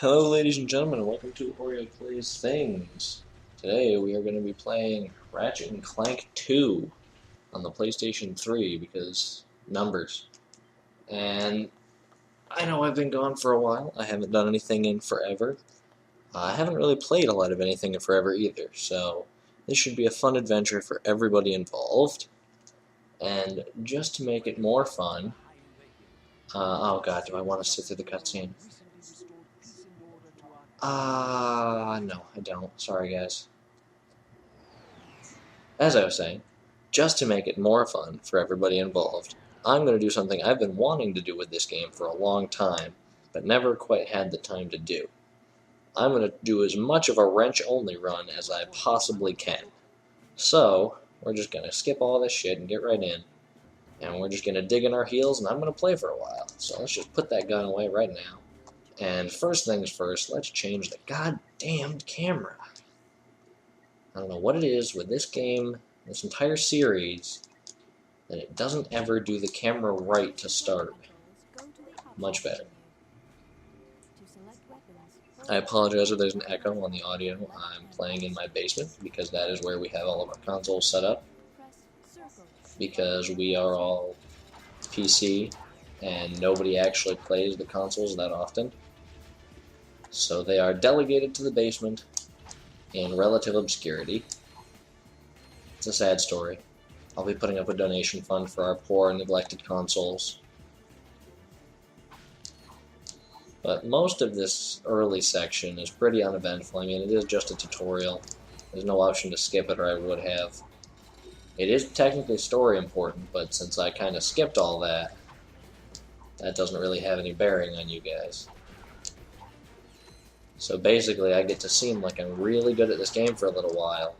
Hello, ladies and gentlemen, and welcome to oreoplaysthings. Today we are going to be playing Ratchet and Clank 2 on the PlayStation 3 because numbers. And I know I've been gone for a while. I haven't done anything in forever. I haven't really played a lot of anything in forever either, so this should be a fun adventure for everybody involved. And just to make it more fun, oh god, do I want to sit through the cutscene? No, I don't. Sorry, guys. As I was saying, just to make it more fun for everybody involved, I'm going to do something I've been wanting to do with this game for a long time, but never quite had the time to do. I'm going to do as much of a wrench-only run as I possibly can. So, we're just going to skip all this shit and get right in, and we're just going to dig in our heels, and I'm going to play for a while. So let's just put that gun away right now. And first things first, let's change the goddamn camera. I don't know what it is with this game, this entire series, that it doesn't ever do the camera right to start. Much better. I apologize if there's an echo on the audio. I'm playing in my basement because that is where we have all of our consoles set up. Because we are all PC and nobody actually plays the consoles that often. So they are delegated to the basement in relative obscurity. It's a sad story. I'll be putting up a donation fund for our poor and neglected consoles. But most of this early section is pretty uneventful. I mean, it is just a tutorial. There's no option to skip it, or I would have. It is technically story important, but since I kind of skipped all that, that doesn't really have any bearing on you guys. So basically, I get to seem like I'm really good at this game for a little while,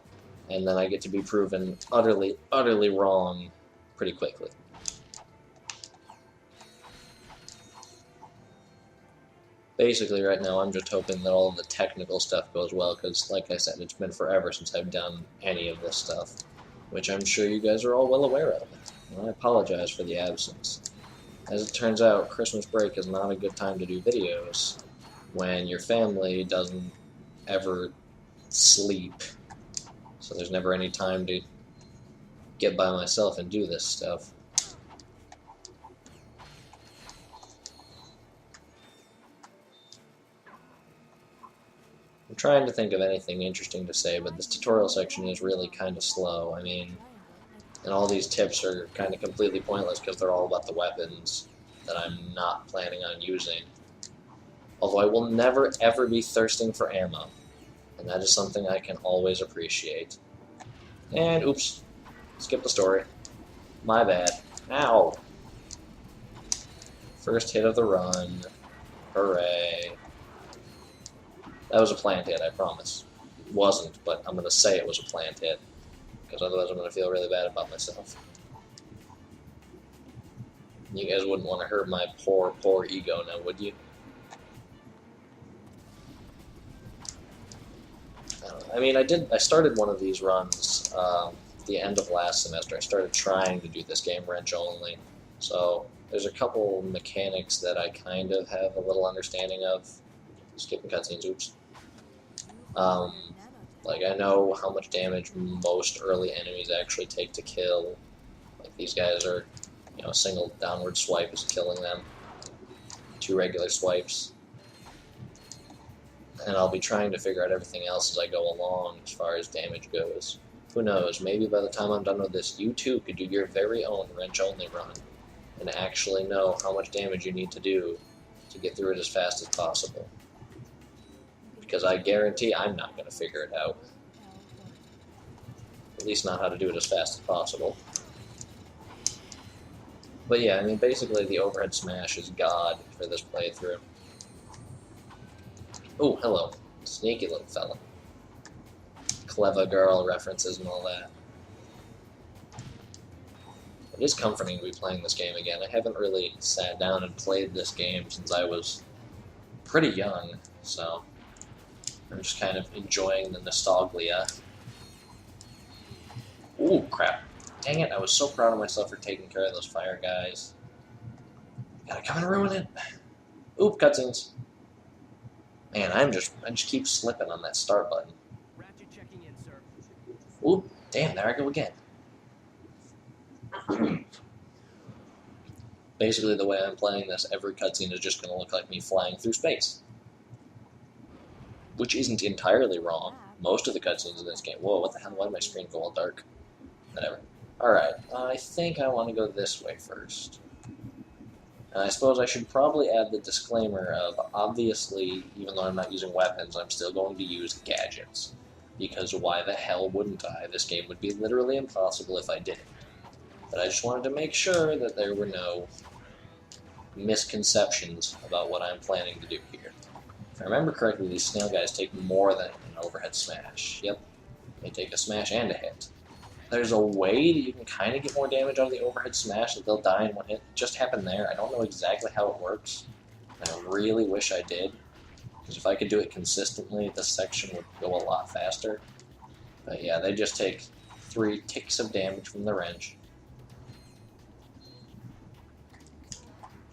and then I get to be proven utterly, utterly wrong pretty quickly. Basically, right now, I'm just hoping that all of the technical stuff goes well, because, like I said, it's been forever since I've done any of this stuff, which I'm sure you guys are all well aware of. And I apologize for the absence. As it turns out, Christmas break is not a good time to do videos when your family doesn't ever sleep. So there's never any time to get by myself and do this stuff. I'm trying to think of anything interesting to say, but this tutorial section is really kind of slow. I mean, and all these tips are kind of completely pointless because they're all about the weapons that I'm not planning on using. Although I will never ever be thirsting for ammo, and that is something I can always appreciate. And oops, skip the story. My bad. Ow! First hit of the run. Hooray. That was a planned hit, I promise. It wasn't, but I'm going to say it was a planned hit, because otherwise I'm going to feel really bad about myself. You guys wouldn't want to hurt my poor, poor ego now, would you? I mean, I started one of these runs the end of last semester. I started trying to do this game wrench only. So there's a couple mechanics that I kind of have a little understanding of. Skipping cutscenes, oops. Like, I know how much damage most early enemies actually take to kill. Like, these guys are, a single downward swipe is killing them. 2 regular swipes. And I'll be trying to figure out everything else as I go along as far as damage goes. Who knows, maybe by the time I'm done with this, you too could do your very own wrench-only run and actually know how much damage you need to do to get through it as fast as possible. Because I guarantee I'm not going to figure it out. At least not how to do it as fast as possible. But yeah, I mean, basically the overhead smash is God for this playthrough. Oh, hello. Sneaky little fella. Clever girl references and all that. It is comforting to be playing this game again. I haven't really sat down and played this game since I was pretty young, so I'm just kind of enjoying the nostalgia. Ooh, crap. Dang it, I was so proud of myself for taking care of those fire guys. Gotta come and ruin it. Oop, cutscenes. Man, I just keep slipping on that start button. Ratchet checking in, sir. Oop, damn, there I go again. Basically, the way I'm playing this, every cutscene is just going to look like me flying through space. Which isn't entirely wrong. Most of the cutscenes in this game... Whoa, what the hell? Why did my screen go all dark? Whatever. Alright, I think I want to go this way first. And I suppose I should probably add the disclaimer of, obviously, even though I'm not using weapons, I'm still going to use gadgets. Because why the hell wouldn't I? This game would be literally impossible if I didn't. But I just wanted to make sure that there were no misconceptions about what I'm planning to do here. If I remember correctly, these snail guys take more than an overhead smash. Yep, they take a smash and a hit. There's a way that you can kind of get more damage out of the overhead smash, that they'll die in one hit. It just happened there. I don't know exactly how it works, and I really wish I did, because if I could do it consistently, this section would go a lot faster. But yeah, they just take 3 ticks of damage from the wrench.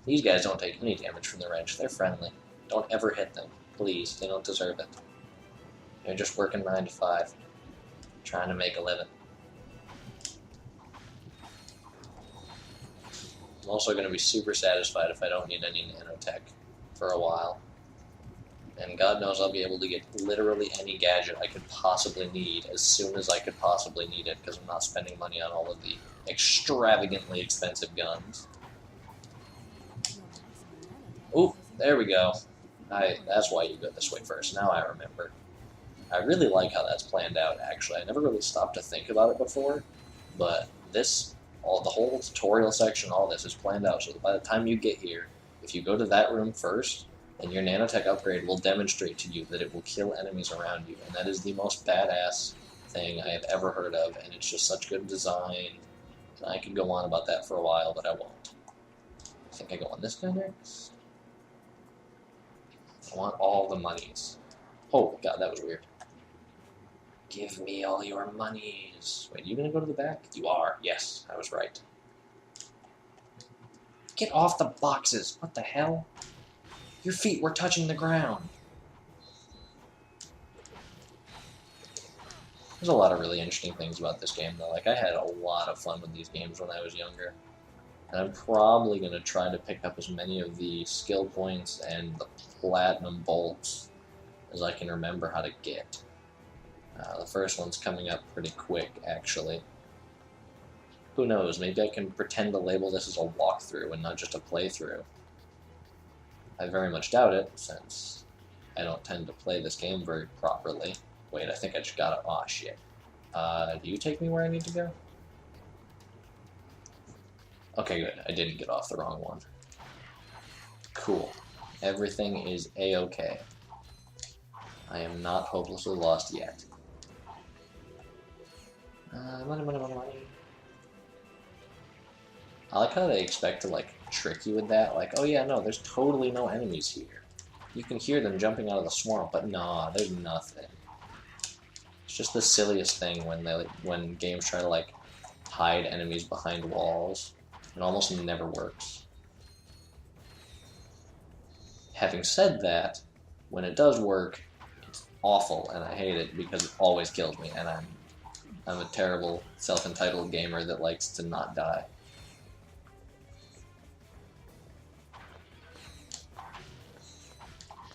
These guys don't take any damage from the wrench. They're friendly. Don't ever hit them. Please, they don't deserve it. They're just working 9 to 5, trying to make a living. I'm also going to be super satisfied if I don't need any nanotech for a while. And God knows I'll be able to get literally any gadget I could possibly need as soon as I could possibly need it, because I'm not spending money on all of the extravagantly expensive guns. Oop, there we go. That's why you go this way first. Now I remember. I really like how that's planned out, actually. I never really stopped to think about it before, but the whole tutorial section, all this is planned out, so that by the time you get here, if you go to that room first, then your nanotech upgrade will demonstrate to you that it will kill enemies around you, and that is the most badass thing I have ever heard of, and it's just such good design. And I could go on about that for a while, but I won't. I think I go on this guy next. I want all the monies. Oh god, that was weird. Give me all your monies. Wait, are you gonna go to the back? You are. Yes, I was right. Get off the boxes. What the hell? Your feet were touching the ground. There's a lot of really interesting things about this game, though. Like, I had a lot of fun with these games when I was younger. And I'm probably going to try to pick up as many of the skill points and the platinum bolts as I can remember how to get. The first one's coming up pretty quick, actually. Who knows, maybe I can pretend to label this as a walkthrough and not just a playthrough. I very much doubt it, since I don't tend to play this game very properly. Wait, I think I just got it. Aw, shit. Do you take me where I need to go? Okay, good. I didn't get off the wrong one. Cool. Everything is a-okay. I am not hopelessly lost yet. Money. I like how they expect to, like, trick you with that. Like, oh yeah, no, there's totally no enemies here. You can hear them jumping out of the swamp, but nah, there's nothing. It's just the silliest thing when games try to, like, hide enemies behind walls. It almost never works. Having said that, when it does work, it's awful, and I hate it because it always kills me, and I'm a terrible, self-entitled gamer that likes to not die.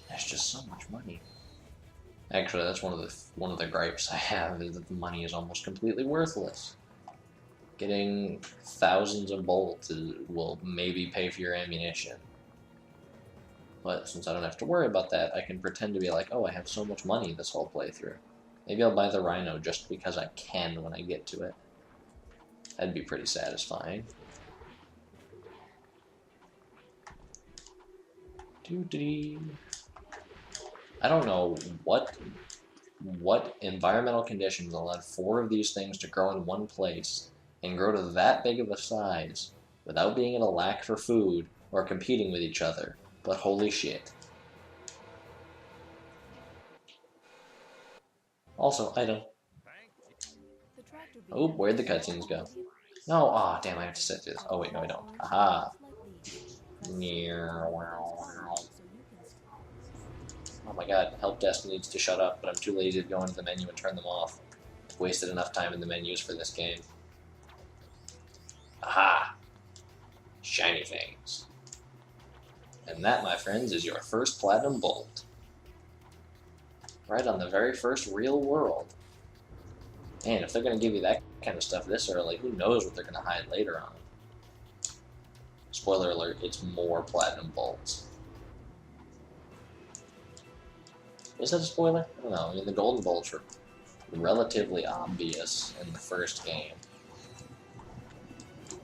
There's just so much money. Actually, that's one of the gripes I have, is that the money is almost completely worthless. Getting thousands of bolts will maybe pay for your ammunition. But since I don't have to worry about that, I can pretend to be like, oh, I have so much money this whole playthrough. Maybe I'll buy the Rhino just because I can when I get to it. That'd be pretty satisfying. I don't know what environmental conditions allowed 4 of these things to grow in one place and grow to that big of a size without being in a lack for food or competing with each other, but holy shit. Also, item. Oh, where'd the cutscenes go? No, aw, damn, I have to sit through this. Oh wait, no I don't. Aha. Oh my god, help desk needs to shut up, but I'm too lazy to go into the menu and turn them off. I've wasted enough time in the menus for this game. Aha! Shiny things. And that, my friends, is your first platinum bolt. Right on the very first real world. Man, if they're going to give you that kind of stuff this early, who knows what they're going to hide later on. Spoiler alert, it's more platinum bolts. Is that a spoiler? I don't know. I mean, the golden bolts were relatively obvious in the first game. I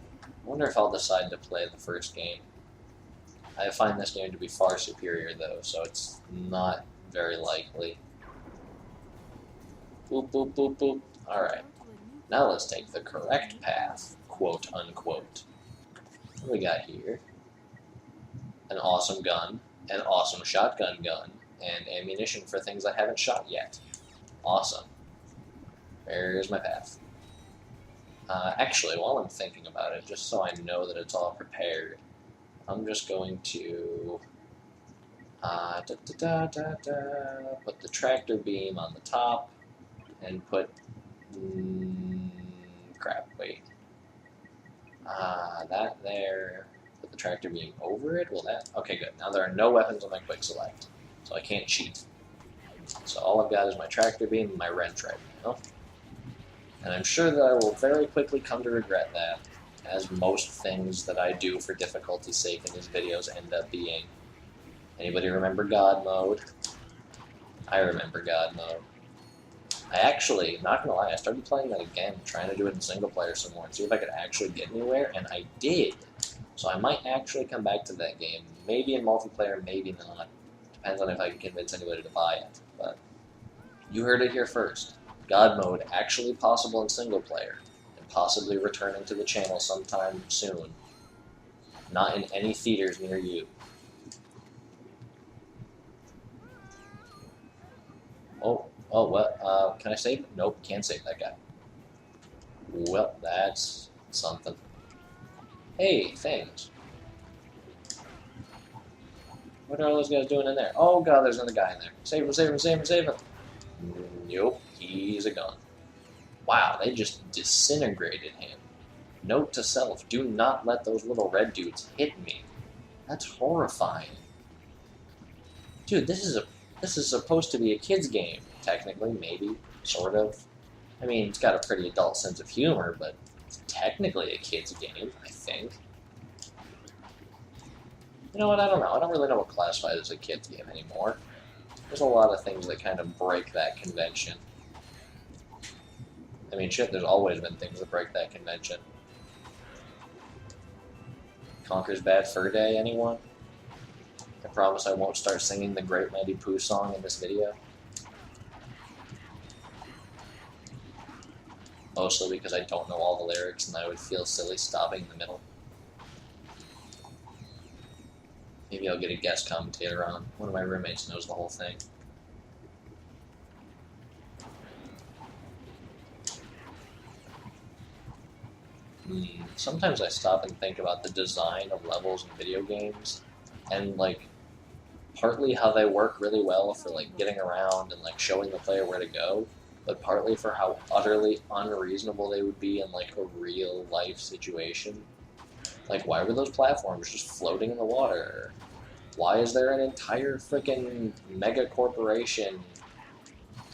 wonder if I'll decide to play the first game. I find this game to be far superior, though, so it's not very likely. Boop, boop, boop, boop. Alright. Now let's take the correct path, quote unquote. What do we got here? An awesome gun, an awesome shotgun gun, and ammunition for things I haven't shot yet. Awesome. There's my path. Actually, while I'm thinking about it, just so I know that it's all prepared, I'm just going to put the tractor beam on the top and put crap, wait. That there. Put the tractor beam over it. Will that? Okay, good. Now there are no weapons on my quick select, so I can't cheat. So all I've got is my tractor beam and my wrench right now. And I'm sure that I will very quickly come to regret that, as most things that I do for difficulty's sake in these videos end up being. Anybody remember God mode? I remember God mode. I actually, not gonna lie, I started playing that again, trying to do it in single player some more and see if I could actually get anywhere, and I did. So I might actually come back to that game, maybe in multiplayer, maybe not. Depends on if I can convince anybody to buy it. But you heard it here first. God mode actually possible in single player, and possibly returning to the channel sometime soon. Not in any theaters near you. Oh, what? Can I save? Nope, can't save that guy. Well, that's something. Hey, things. What are all those guys doing in there? Oh god, there's another guy in there. Save him, save him, save him, save him. Nope, he's a gun. Wow, they just disintegrated him. Note to self, do not let those little red dudes hit me. That's horrifying. Dude, this is supposed to be a kid's game. Technically, maybe, sort of. I mean, it's got a pretty adult sense of humor, but it's technically a kid's game, I think. You know what, I don't know. I don't really know what classifies as a kid's game anymore. There's a lot of things that kind of break that convention. I mean, shit, there's always been things that break that convention. Conker's Bad Fur Day, anyone? I promise I won't start singing the Great Mighty Pooh song in this video. Mostly because I don't know all the lyrics and I would feel silly stopping in the middle. Maybe I'll get a guest commentator on. One of my roommates knows the whole thing. Sometimes I stop and think about the design of levels in video games, and like partly how they work really well for like getting around and like showing the player where to go, but partly for how utterly unreasonable they would be in like a real life situation. Like, why were those platforms just floating in the water? Why is there an entire freaking mega corporation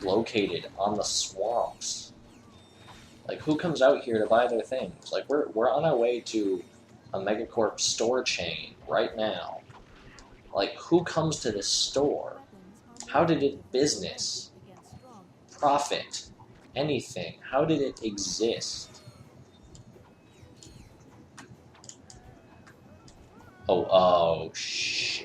located on the swamps? Like, who comes out here to buy their things? Like, we're on our way to a megacorp store chain right now. Like, who comes to this store? How did it business, profit, anything? How did it exist? Oh, shit.